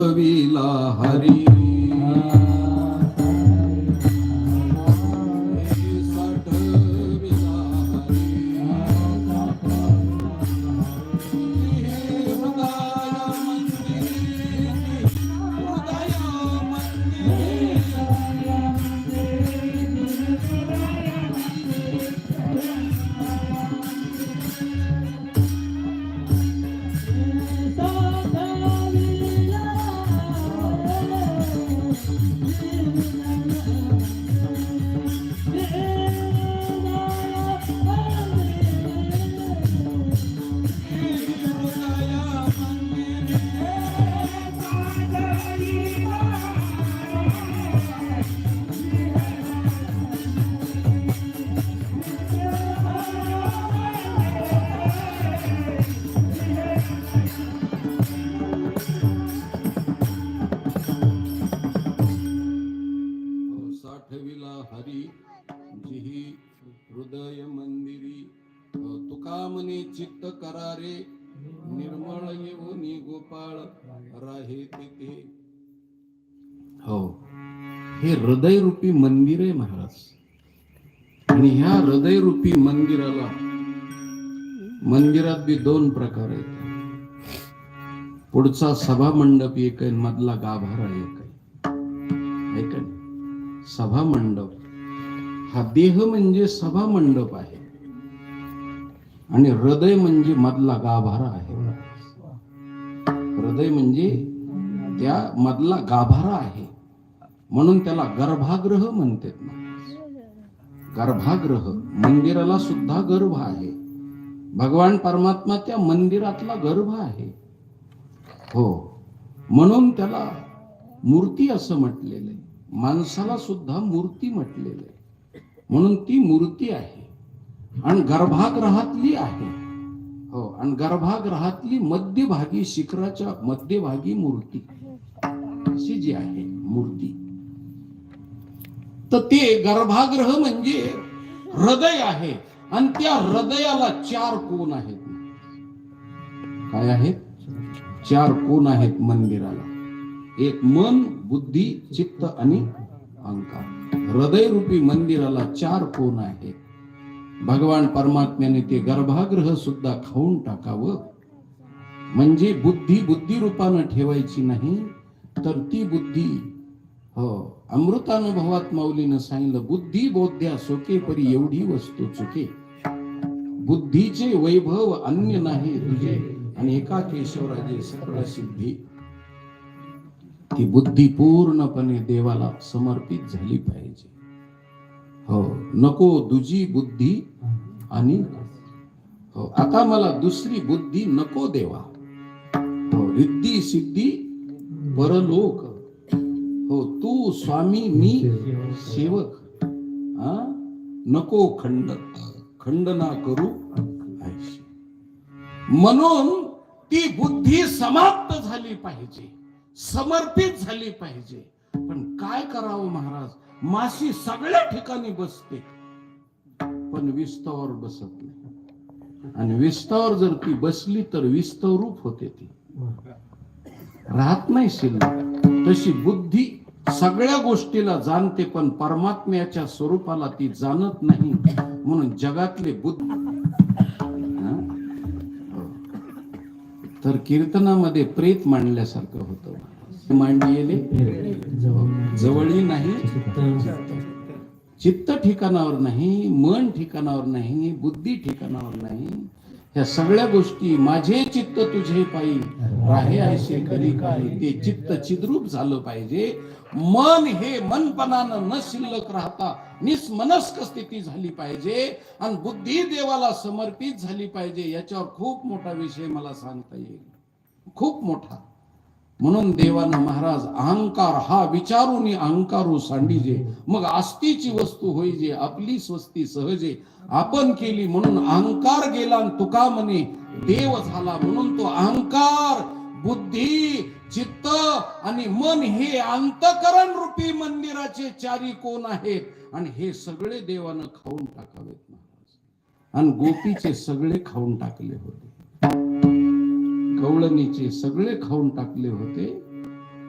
Villa Hari साठविला Hari जिही हृदय मंदिरी तुका मने चित्त करारे निर्मळ येऊनी गोपाळ राहे तिथे. हो, हे हृदय रूपी मंदिर आहे महाराज. आणि ह्या हृदय रूपी मंदिरात बी दोन प्रकार आहेत. पुढचा सभा मंडप एक आहे, मधला गाभारा एक आहे. ऐका, सभा मंडप हा देह म्हणजे सभा मंडप आहे आणि हृदय म्हणजे मधला गाभारा आहे. हृदय म्हणजे त्या मधला गाभारा आहे, म्हणून त्याला गर्भागृह म्हणतात ना. गर्भागृह, मंदिराला सुद्धा गर्भ आहे. भगवान परमात्मा त्या मंदिरातला गर्भ आहे. हो, म्हणून त्याला मूर्ती असं म्हटलेलं आहे. माणसाला सुद्धा मूर्ती म्हटलेलं आहे, म्हणून ती मूर्ती आहे. आणि गर्भागृहातली आहे. हो, आणि गर्भागृहातली मध्यभागी, शिखराच्या मध्यभागी मूर्ती अशी जी आहे मूर्ती, तर ते गर्भागृह म्हणजे हृदय आहे. आणि त्या हृदयाला 4 कोन आहेत. काय आहेत? 4 कोन आहेत मंदिराला. एक मन, बुद्धी, चित्त आणि अहंकार. हृदय रूपी मंदिराला 4 कोन आहेत. भगवान परमात्म्याने ते गर्भागृह सुद्धा खाऊन टाकावं. म्हणजे बुद्धी रूपानं ठेवायची नाही, तर ती बुद्धी, हो, अमृतानुभवात माऊलीनं सांगितलं, बुद्धी बोध्या सोके परी एवढी वस्तू चुके. बुद्धीचे वैभव अन्य नाही तुझे, आणि एका केशवराजे सकळ सिद्धी. ती बुद्धी पूर्णपणे देवाला समर्पित झाली पाहिजे. हो, नको दुजी बुद्धी आणि हो, आता मला दुसरी बुद्धी नको देवा. हो, रिद्धी सिद्धी परलोक. हो, तू स्वामी मी सेवक. नको खंड ना करू. म्हणून ती बुद्धी समाप्त झाली पाहिजे, समर्पित झाली पाहिजे. पण काय करावं महाराज? माशी सगळ्या ठिकाणी बसते, पण विस्तवावर बसत नाही. आणि विस्तवावर जर ती बसली तर विस्तव रूप होते, ती राहत नाही शिल्लक. तशी बुद्धी सगळ्या गोष्टीला जाणते, पण परमात्म्याच्या स्वरूपाला ती जाणत नाही. म्हणून जगातले बुद्ध, तर कीर्तनामध्ये प्रेत मांडल्यासारखं होतं. मांडलेले जवळी नाही, चित्त ठिकाणावर नाही, मन ठिकाणावर नाही, बुद्धी ठिकाणावर नाही. ह्या सगळ्या गोष्टी माझे चित्त तुझे पायी राहे ऐसे करी काही. ते चित्त चिद्रूप झालं पाहिजे. मन हे मनपणानं न शिल्लक राहता निस्मनस्क स्थिती झाली पाहिजे. आणि बुद्धी देवाला समर्पित झाली पाहिजे. याच्यावर खूप मोठा विषय मला सांगता येईल, खूप मोठा. म्हणून देवानं महाराज अहंकार हा विचारून अहंकारू सांडीजे, मग आस्तीची वस्तू होईजे, आपली स्वस्ती सहजे आपण केली. म्हणून अहंकार गेला तुका म्हणे देव झाला. म्हणून तो अहंकार, बुद्धी, चित्त आणि मन हे अंतकरण रूपी मंदिराचे 4 कोन आहेत. आणि हे सगळे देवानं खाऊन टाकावेत महाराज. आणि गोपीचे सगळे खाऊन टाकले होते, गवळणीचे सगळे खाऊन टाकले होते.